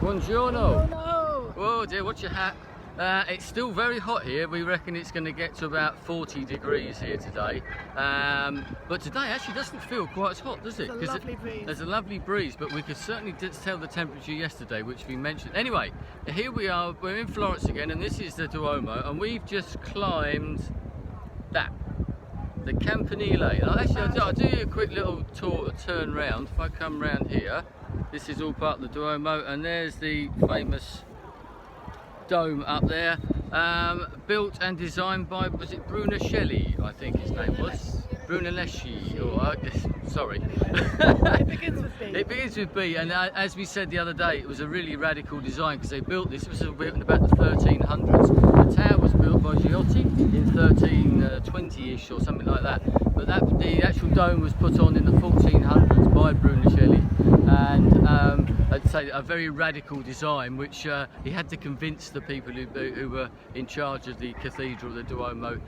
Buongiorno. No. Oh dear, what's your hat? It's still very hot here. We reckon it's going to get to about 40 degrees here today. But today actually doesn't feel quite as hot, does it? There's a lovely breeze. There's a lovely breeze, but we could certainly tell the temperature yesterday, which we mentioned. Anyway, here we are. We're in Florence again, and this is the Duomo, and we've just climbed that. The Campanile. I'll do you a quick little turn round. If I come round here, this is all part of the Duomo, and there's the famous dome up there, built and designed by, was it Brunelleschi, I think his name was? Brunelleschi, sorry. It begins with B. It begins with B, and as we said the other day, it was a really radical design because they built this. It was built in about the 1300s. The tower was built by Giotti in 1320-ish or something like that. But the actual dome was put on in the 1400s by Brunelleschi, and I'd say a very radical design, which he had to convince the people who were in charge of the cathedral, the Duomo,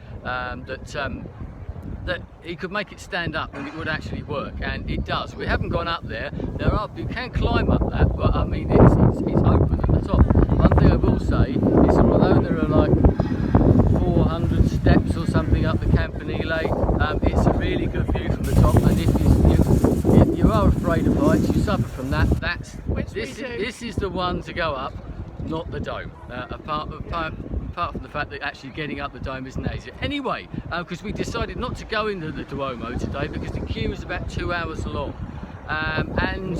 that he could make it stand up and it would actually work, and it does. We haven't gone up there. You can climb up that, but I mean it's open at the top. One thing I will say is that although there are like 400 steps or something up the Campanile, it's a really good view from the top, and if you are afraid of heights, you suffer from that. This is the one to go up, not the dome. Apart from the fact that actually getting up the dome isn't easy. Anyway, because we decided not to go into the Duomo today because the queue is about 2 hours long. And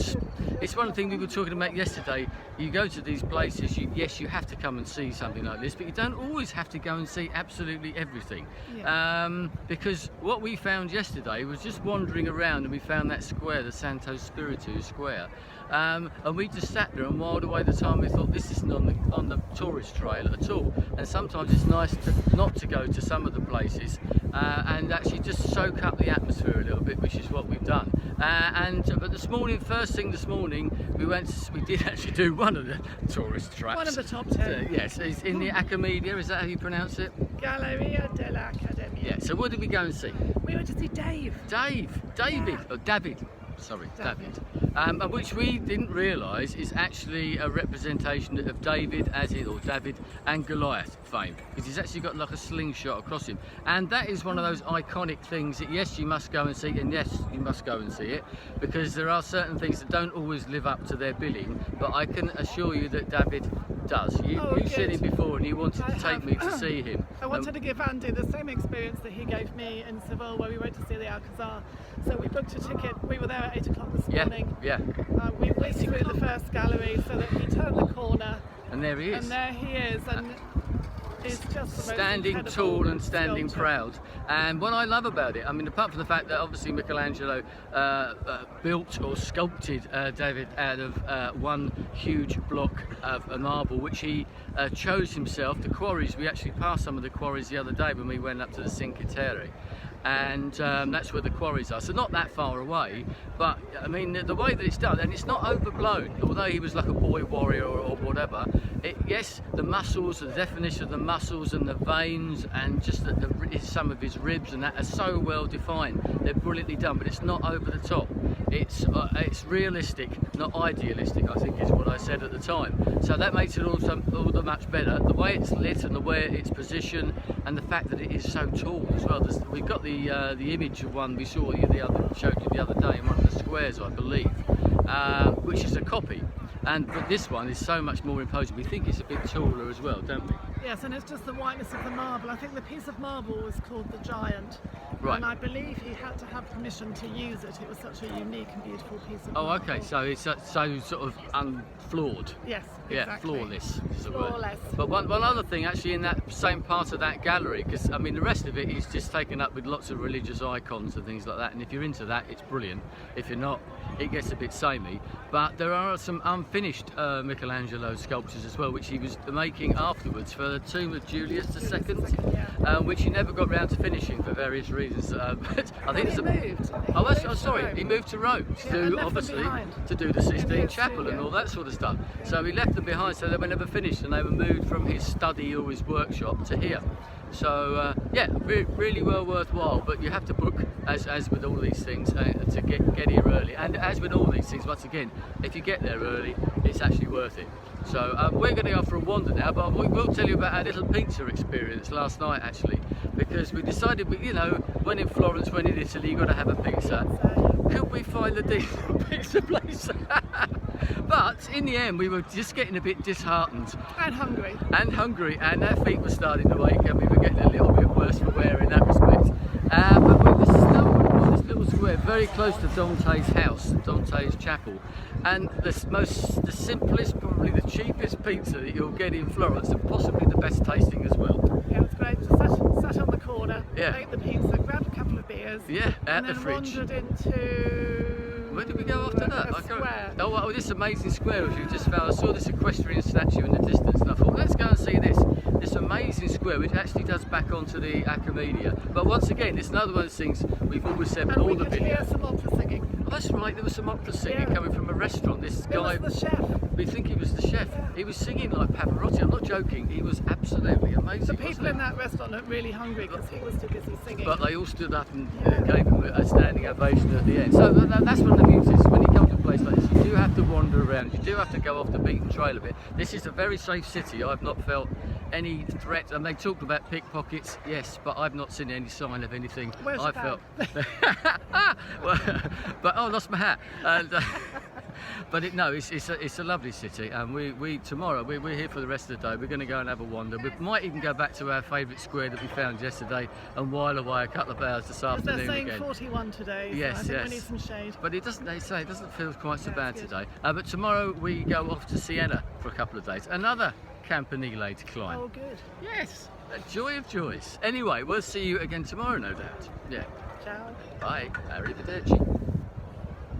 it's one thing we were talking about yesterday. You go to these places, yes, you have to come and see something like this, but you don't always have to go and see absolutely everything. Yeah. Because what we found yesterday was just wandering around, and we found that square, the Santo Spiritu Square, and we just sat there and whiled away the time. We thought this isn't on the tourist trail at all, and sometimes it's nice not to go to some of the places and actually just soak up the atmosphere a little bit, which is what we've done. But first thing this morning, we did actually do one of the tourist traps. One of the top 10. Yes, it's in the Accademia, is that how you pronounce it? Galleria dell'Accademia. Yeah, so what did we go and see? We went to see David. David. And which we didn't realise is actually a representation of David and Goliath fame, because he's actually got like a slingshot across him, and that is one of those iconic things that yes, you must go and see, and yes, you must go and see it, because there are certain things that don't always live up to their billing, but I can assure you that David does. You've seen him before, and you wanted to take me to see him. I wanted to give Andy the same experience that he gave me in Seville, where we went to see the Alcazar. So we booked a ticket. We were there at 8 o'clock this morning. Yeah. We whizzed through the first gallery so that he turned the corner. And there he is. And there he is. And it's just the standing tall and standing proud. And what I love about it, I mean, apart from the fact that obviously Michelangelo built or sculpted David out of one huge block of marble, which he chose himself. The quarries, we actually passed some of the quarries the other day when we went up to the Cinque Terre, and that's where the quarries are, so not that far away. But I mean, the way that it's done, and it's not overblown, although he was like a boy warrior or whatever. Yes, the muscles, the definition of the muscles and the veins, and just some of his ribs and that are so well defined. They're brilliantly done, but it's not over the top. It's realistic, not idealistic, I think is what I said at the time. So that makes it all the much better. The way it's lit and the way it's positioned, and the fact that it is so tall as well. We've got the image of one we showed you the other day in one of the squares, I believe, which is a copy. But this one is so much more imposing. We think it's a bit taller as well, don't we? Yes, and it's just the whiteness of the marble. I think the piece of marble was called the Giant. Right. And I believe he had to have permission to use it. It was such a unique and beautiful piece of marble. Oh, okay, so it's so sort of unflawed. Yes, exactly. Yeah, flawless is the word. Flawless. But one other thing, actually, in that same part of that gallery, because I mean the rest of it is just taken up with lots of religious icons and things like that, and if you're into that, it's brilliant. If you're not, it gets a bit samey. But there are some unfinished Michelangelo sculptures as well, which he was making afterwards for the tomb of Julius II, which he never got round to finishing for various reasons. reasons. But I think He moved. Oh, He moved to sorry, Rome. he moved to Rome Yeah, and to left them obviously behind. to do the Sistine his Chapel and studio. all that sort of stuff. So he left them behind, so they were never finished, and they were moved from his study or his workshop to here. So yeah, really well worthwhile. But you have to book, as with all these things, to get here early. And as with all these things, once again, if you get there early, it's actually worth it. So we're going to go for a wander now, but we will tell you about our little pizza experience last night, actually, because we decided, you know, when in Florence, when in Italy, you've got to have a pizza. Could we find a decent pizza place? But in the end, we were just getting a bit disheartened. And hungry. And our feet were starting to ache, and we were getting a little bit worse for wear in that respect. But we were stumbled upon this little square very close to Dante's house, Dante's chapel, and the simplest, probably the cheapest pizza that you'll get in Florence, and possibly the best tasting as well. Yeah, it was great. Just sat on the corner, Yeah. ate the pizza, grabbed a couple of beers. Yeah, out and the then fridge. wandered into... Where did we go after that? A square. Oh, this amazing square which we just found. I saw this equestrian statue in the distance, and I thought, let's go and see this amazing square, which actually does back onto the Acamedia. But once again, it's another one of those things we've always said with And all we the could hear videos. some opera singing. Oh, that's right, there was some opera singing Yeah. coming from a restaurant. This It guy, was the chef. we think he was the chef. Yeah. He was singing like Pavarotti. I'm not joking. He was absolutely amazing. The wasn't people he? in that restaurant looked really hungry because he was too busy singing. But they all stood up and Yeah. gave him a standing ovation at the end. So that's one of the beauties. When you come to a place like this, you do have to wander around. You do have to go off the beaten trail a bit. This is a very safe city. I've not felt any threat. And they talked about pickpockets, yes, but I've not seen any sign of anything. Where's I your felt. Well, but I lost my hat. And, but no, it's a lovely city, and we tomorrow we're here for the rest of the day. We're going to go and have a wander. We might even go back to our favourite square that we found yesterday and while away a couple of hours this Because they're afternoon saying again. 41 today, Yes, so I think yes. we need some shade. But it doesn't. They say it doesn't feel quite so Yeah, bad it's good. today. But tomorrow we go off to Siena for a couple of days. Another Campanile to climb. Oh, good. Yes, a joy of joys. Anyway, we'll see you again tomorrow, no doubt. Yeah. Ciao. Bye. Arrivederci.